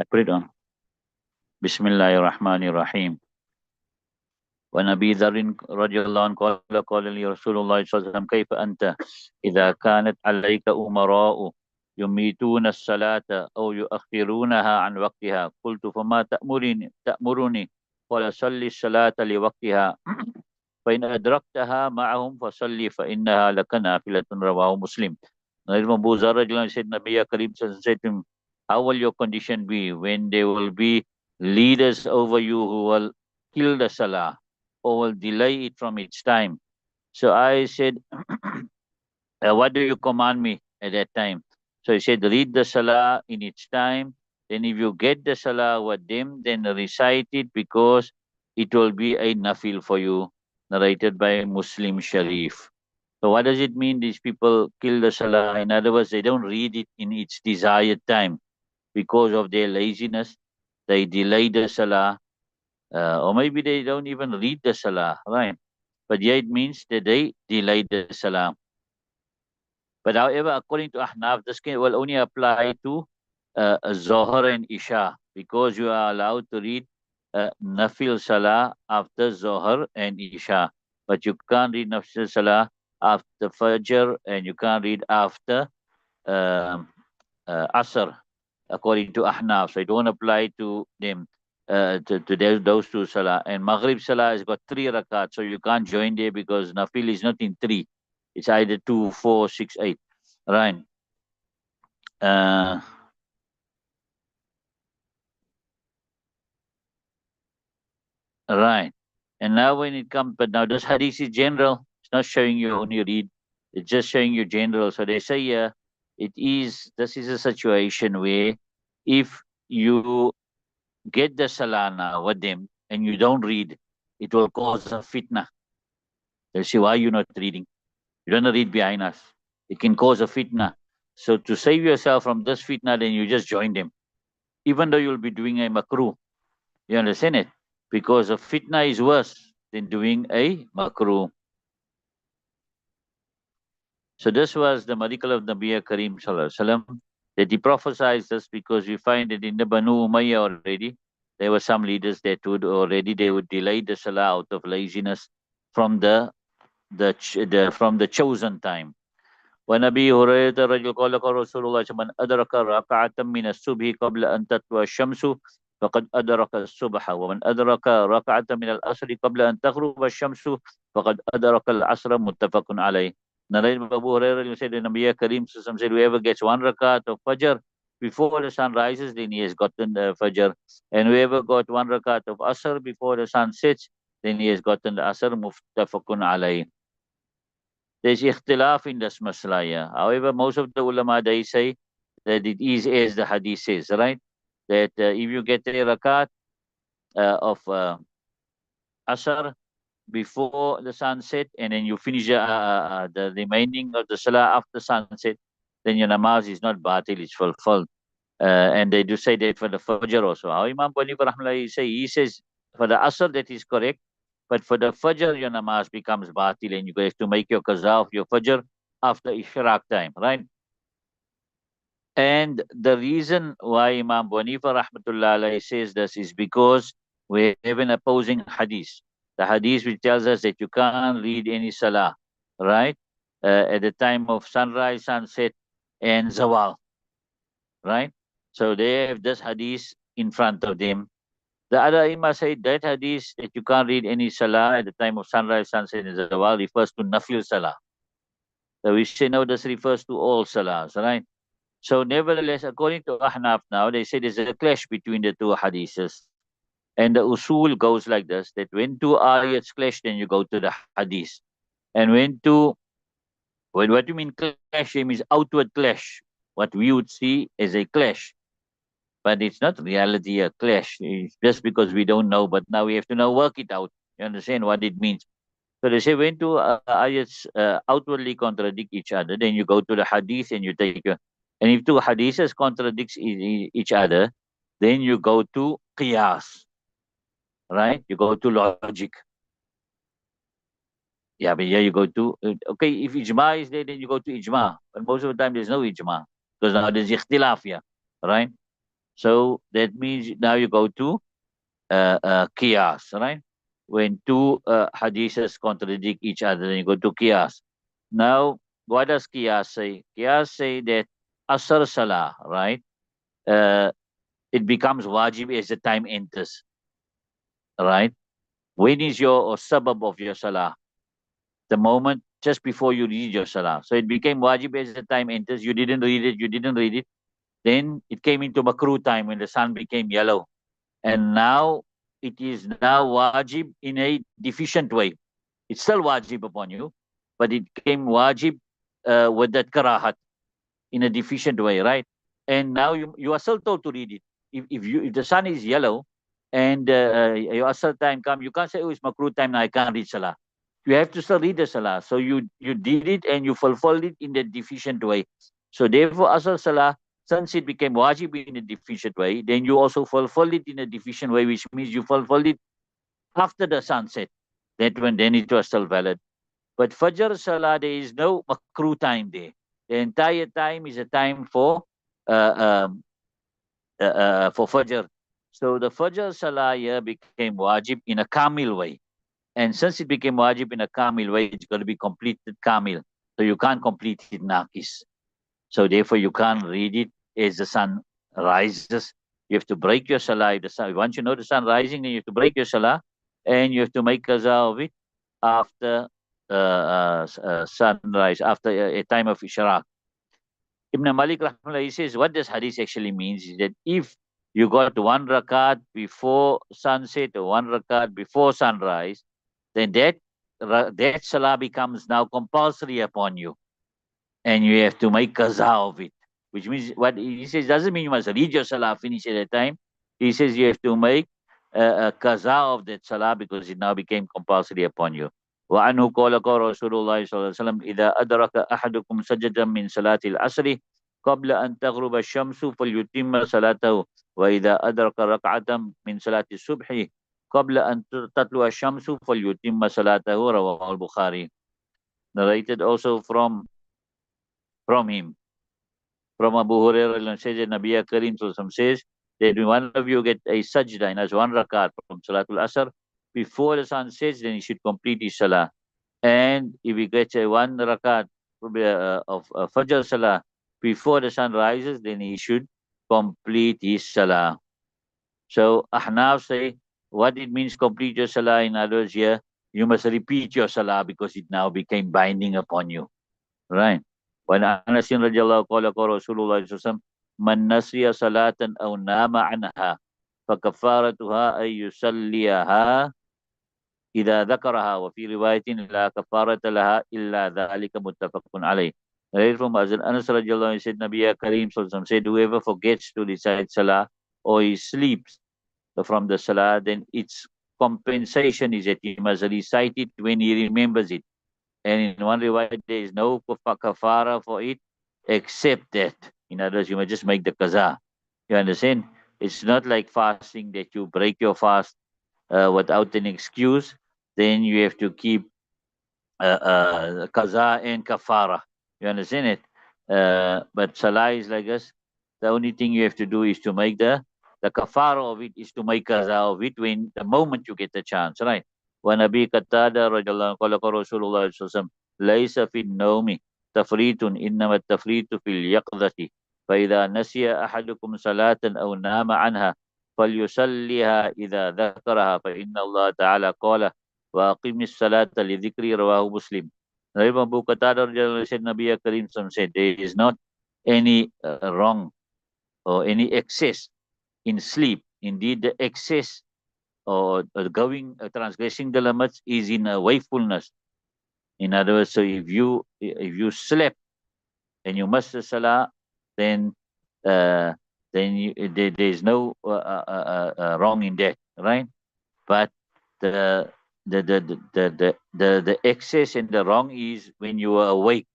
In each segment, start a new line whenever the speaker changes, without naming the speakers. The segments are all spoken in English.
put it on. Bismillahirrahmanirrahim. ونبي ذر رضي الله عنه قال لي رسول الله صلى الله عليه وسلم كيف أنت إذا كانت عليك أمراء يميتون الصلاة أو يؤخرونها عن وقتها قلت فما تأمرني قال صلي الصلاة لوقتها فإن أدركتها معهم فصلي فإنها لك نافلة رواه مسلم. Nazeem Abu Zar said, Nabi Karim said to him, how will your condition be when there will be leaders over you who will kill the salah or will delay it from its time? So I said, what do you command me at that time? So he said, read the salah in its time. Then if you get the salah with them, then recite it because it will be a nafil for you, narrated by Muslim Shareef. So what does it mean these people kill the salah? In other words, they don't read it in its desired time because of their laziness. They delay the salah, or maybe they don't even read the salah, right? But yeah, it means that they delay the salah. But however, according to Ahnaf, this will only apply to Zohar and Isha because you are allowed to read Nafil Salah after Zohar and Isha. But you can't read Nafil Salah after Fajr and you can't read after um Asr, according to Ahnaf. So it won't apply to them, to those two Salah. And Maghrib Salah has got 3 rakat, so you can't join there because Nafil is not in 3. It's either 2, 4, 6, 8. Right. Uh, right. And now when it comes, but now this hadith is general. It's not showing you only read. It's just showing you general. So they say, yeah, this is a situation where if you get the salana with them and you don't read, it will cause a fitna. They say, why are you not reading? You don't read behind us. It can cause a fitna. So to save yourself from this fitna, then you just join them. Even though you'll be doing a makruh. You understand it? Because a fitna is worse than doing a makruh. So this was the miracle of Nabi Karim Sallallahu Alaihi Wasallam, that he prophesied this because we find that in the Banu Umayyah already, there were some leaders that they would delay the salah out of laziness from from the chosen time. ونبي هريرة رجل قال قال رسول الله من أدرك ركعة من الصبح قبل أن تطلع الشمس فقد أدرك الصبح ومن أدرك ركعة من العصر قبل أن تغرب الشمس فقد أدرك العصر متفق عليه. Narayed Abu Hurairah said, Nabi Karim said, whoever gets 1 rakat of Fajr before the sun rises, then he has gotten the Fajr. And whoever got 1 rakat of Asr before the sun sets, then he has gotten the Asr, muftafaqun alayh. There's ikhtilaf in this masla. However, most of the ulama, they say that it is as the hadith says, right? That if you get a rakat of Asr before the sunset and then you finish the remaining of the salah after sunset, then your namaz is not batil, it's fulfilled. And they do say that for the Fajr also. How Imam Bani Rahmullah he says for the Asr that is correct, but for the Fajr your namaz becomes batil and you have to make your qaza of your Fajr after Ishraq time, right? And the reason why Imam Banifa Rahmatullah alayhi says this is because we have an opposing hadith. The hadith which tells us that you can't read any salah, right? At the time of sunrise, sunset, and zawal, right? So they have this hadith in front of them. The other imam say that hadith that you can't read any salah at the time of sunrise, sunset, and zawal refers to nafil salah. So we say no, this refers to all salahs, right? So nevertheless, according to Ahnaf now, they say there's a clash between the two hadiths. And the usul goes like this, that when two ayats clash, then you go to the hadith. And what you mean clash, it means outward clash. What we would see is a clash. But it's not reality a clash. It's just because we don't know, but now we have to now work it out. You understand what it means? So they say when two ayats outwardly contradict each other, then you go to the hadith and you take your. And if two hadiths contradicts each other, then you go to qiyas, right? You go to logic. Yeah, but yeah, you go to, okay, if ijma is there, then you go to ijma. But most of the time there's no ijma because now there's ikhtilaf here, right? So that means now you go to qiyas, right? When two hadiths contradict each other, then you go to qiyas. Now, what does qiyas say? Qiyas say that asr salah, right? Uh, it becomes wajib as the time enters, right? When is your or sabab of your salah? The moment just before you read your salah. So it became wajib as the time enters. You didn't read it. Then it came into makruh time when the sun became yellow. And now it is now wajib in a deficient way. It's still wajib upon you, but it came wajib with that karahat in a deficient way, right? And now you are still told to read it. If the sun is yellow and your asr time come, you can't say, oh, it's makruh time now, I can't read salah. You have to still read the salah. So you did it and you fulfilled it in the deficient way. So therefore, asr salah, since it became wajib in a deficient way, then you also fulfilled it in a deficient way, which means you fulfilled it after the sunset. That when then it was still valid. But Fajr Salah, there is no makruh time there. The entire time is a time uh, um, for Fajr. So the Fajr Salah here became wajib in a kamil way. And since it became wajib in a kamil way, it's going to be completed kamil. So you can't complete it nakis. So therefore you can't read it as the sun rises. You have to break your salah. Once you know the sun rising, then you have to break your salah and you have to make qaza of it after sunrise, after a time of ishraq. Ibn Malik Rahmullah, he says, what this hadith actually means is that if you got one rakat before sunset or one rakat before sunrise, then that salah becomes now compulsory upon you, and you have to make qaza of it. Which means what he says doesn't mean you must read your salah finish at a time. He says you have to make a qaza of that salah because it now became compulsory upon you. وعنه قال رسول الله صلى الله عليه وسلم إذا أدرك أحدكم سجدا من صلاة العصر قبل أن تغرب الشمس فليتم صلاته وإذا أدرك ركعة من صلاة الصبح قبل أن تطلع الشمس فليتم صلاته رواه البخاري. Narrated also from him, from Abu Hurairah, says that Nabi Karim says that when one of you get a sajda and has one rakat from Salatul Asr, before the sun sets, then he should complete his salah. And if he gets a one rakat of Fajr salah before the sun rises, then he should complete his salah. So Ahnaf say what it means complete your salah. In other words, here you must repeat your salah because it now became binding upon you. Right. وعن أنس رضي الله قال رسول الله صلى الله عليه وسلم من نسي صلاة أو نام عنها فكفارتها أن يصليها إذا ذكرها وفي رواية لا كفارة لها إلا ذلك متفق عليه. Right from Anas radiallahu anhu said Nabi Karim said whoever forgets to recite Salah or he sleeps from the Salah, then its compensation is that he must recite it when he remembers it. And in one riwayat, there is no kafara for it except that. In other words, you may just make the qaza. You understand? It's not like fasting that you break your fast without an excuse. Then you have to keep qaza and kafara. You understand it? But salah is like this. The only thing you have to do is to make the kafara of it is to make qaza of it when the moment you get the chance, right? When Abi Qatada radiallahu anhu qala Rasulullah sallallahu alaihi wasallam laysa fi an-nawmi tafritun innama at-tafritu fil yaqdhati fa idha nasiya ahadukum salatan aw nama anha falyusalliha idha dhakaraha fa inna Allah ta'ala qala wa aqimis salata li dhikri rawahu Muslim. Abu Qatada said Nabi Karim said there is not any wrong or any excess in sleep. Indeed, the excess or going transgressing the limits is in wakefulness. In other words, so if you slept and you missed the salah, then there is no wrong in that, right? But the the excess and the wrong is when you are awake.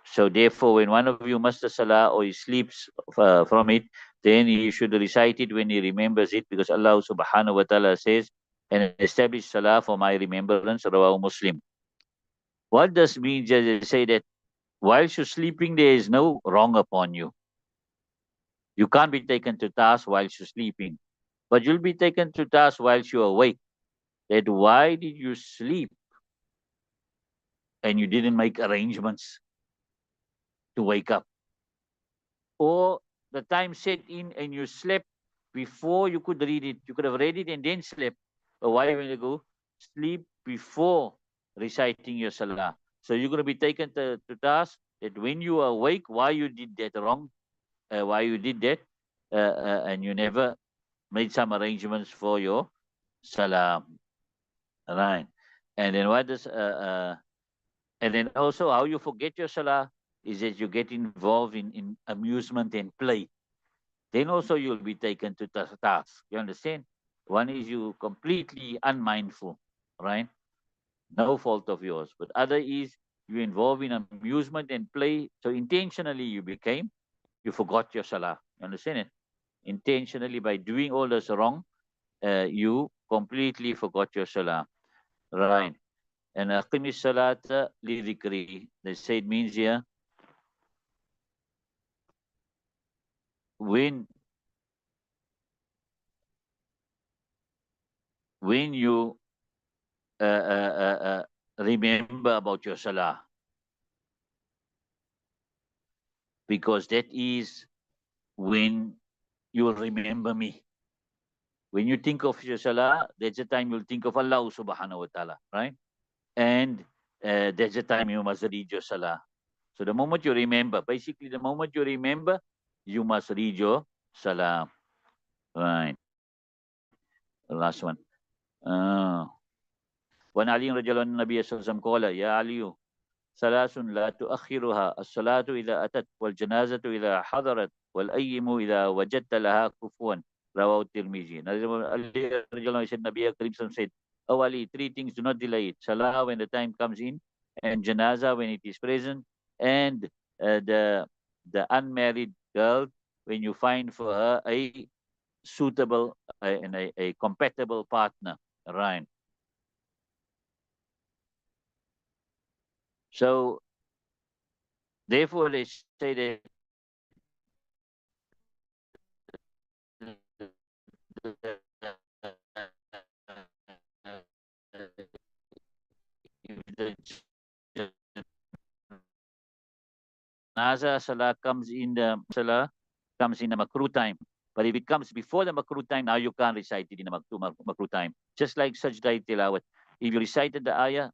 So therefore, when one of you must the salah or he sleeps from it, then he should recite it when he remembers it, because Allah subhanahu wa ta'ala says, and establish salah for my remembrance, Rawahu Muslim. What does mean? Just say that while you're sleeping, there is no wrong upon you. You can't be taken to task while you're sleeping, but you'll be taken to task while you're awake. That why did you sleep and you didn't make arrangements to wake up? Or the time set in and you slept before you could read it. You could have read it and then slept. But why when you go sleep before reciting your salah? So you're going to be taken to task that when you are awake, why you did that wrong, why you did that, and you never made some arrangements for your salah, right? And then what does and then also how you forget your salah is that you get involved in amusement and play. Then also you'll be taken to task. You understand? One is you completely unmindful, right? No fault of yours. But other is you involve in amusement and play. So intentionally you forgot your salah. You understand it? Intentionally by doing all this wrong, you completely forgot your salah. Right. And aqimis salata li dhikri. They say it means here when you remember about your salah, because that is when you will remember me. When you think of your salah, that's the time you'll think of Allah subhanahu wa ta'ala, right? And that's the time you must read your salah. So the moment you remember, basically the moment you remember, you must read your salah. Right. The last one. وعن علي رضي الله عنه النبي صلى الله عليه وسلم قال يا علي ثلاث لا تؤخرها الصلاة إذا أتت والجنازة إذا حضرت والأيم إذا وجدت لها كفوا رواه الترمذي. Ali radiallahu said, Nabi Karim said, "Oh Ali, three things do not delay it: Salah when the time comes in, and Janaza when it is present, and the unmarried girl when you find for her a suitable and a compatible partner." Right. So therefore, they say that if the Naza Salah comes in the makruh time. But if it comes before the makruh time, now you can't recite it in the makruh time. Just like sajda tilawat. If you recited the ayah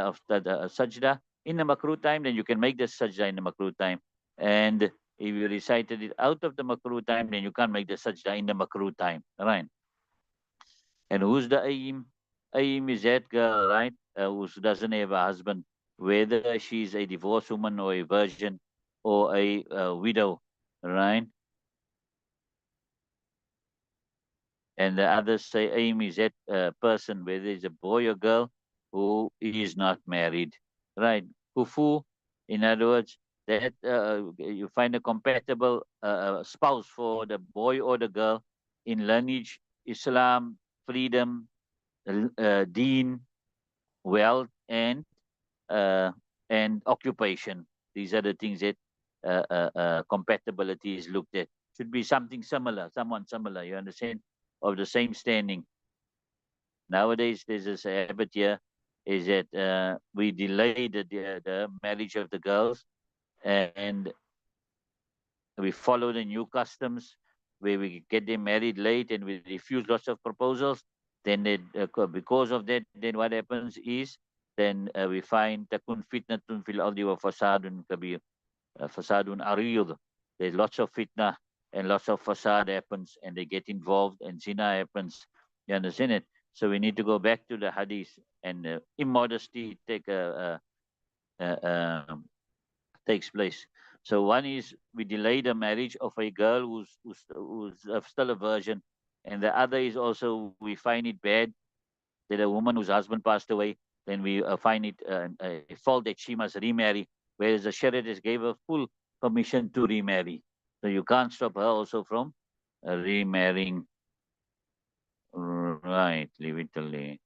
of the sajda in the makruh time, then you can make the sajda in the makruh time. And if you recited it out of the makruh time, then you can't make the sajda in the makruh time. Right? And who's the aim? Aim is that girl, right? Who doesn't have a husband, whether she's a divorced woman or a virgin or a widow, right? And the others say aim is that person, whether it's a boy or girl who is not married, right? Kufu, in other words, that you find a compatible spouse for the boy or the girl in lineage, Islam, freedom, deen, wealth, uh, and occupation. These are the things that compatibility is looked at. Should be something similar, someone similar. You understand? Of the same standing. Nowadays, there's this habit here is that we delay the marriage of the girls, and we follow the new customs where we get them married late and we refuse lots of proposals. Then because of that, then what happens is then we find takun fitnatun fil ardi wa fasadun kabir, fasadun arid. There's lots of fitna and lots of fasad happens, and they get involved, and zina happens. You understand it? So we need to go back to the hadith, and immodesty takes place. So one is we delay the marriage of a girl who's still a virgin, and the other is also we find it bad that a woman whose husband passed away, then we find it a fault that she must remarry, whereas the Sharia just gave her full permission to remarry. So you can't stop her also from remarrying. Right, leave it till there.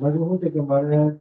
Majmu'u de Gemara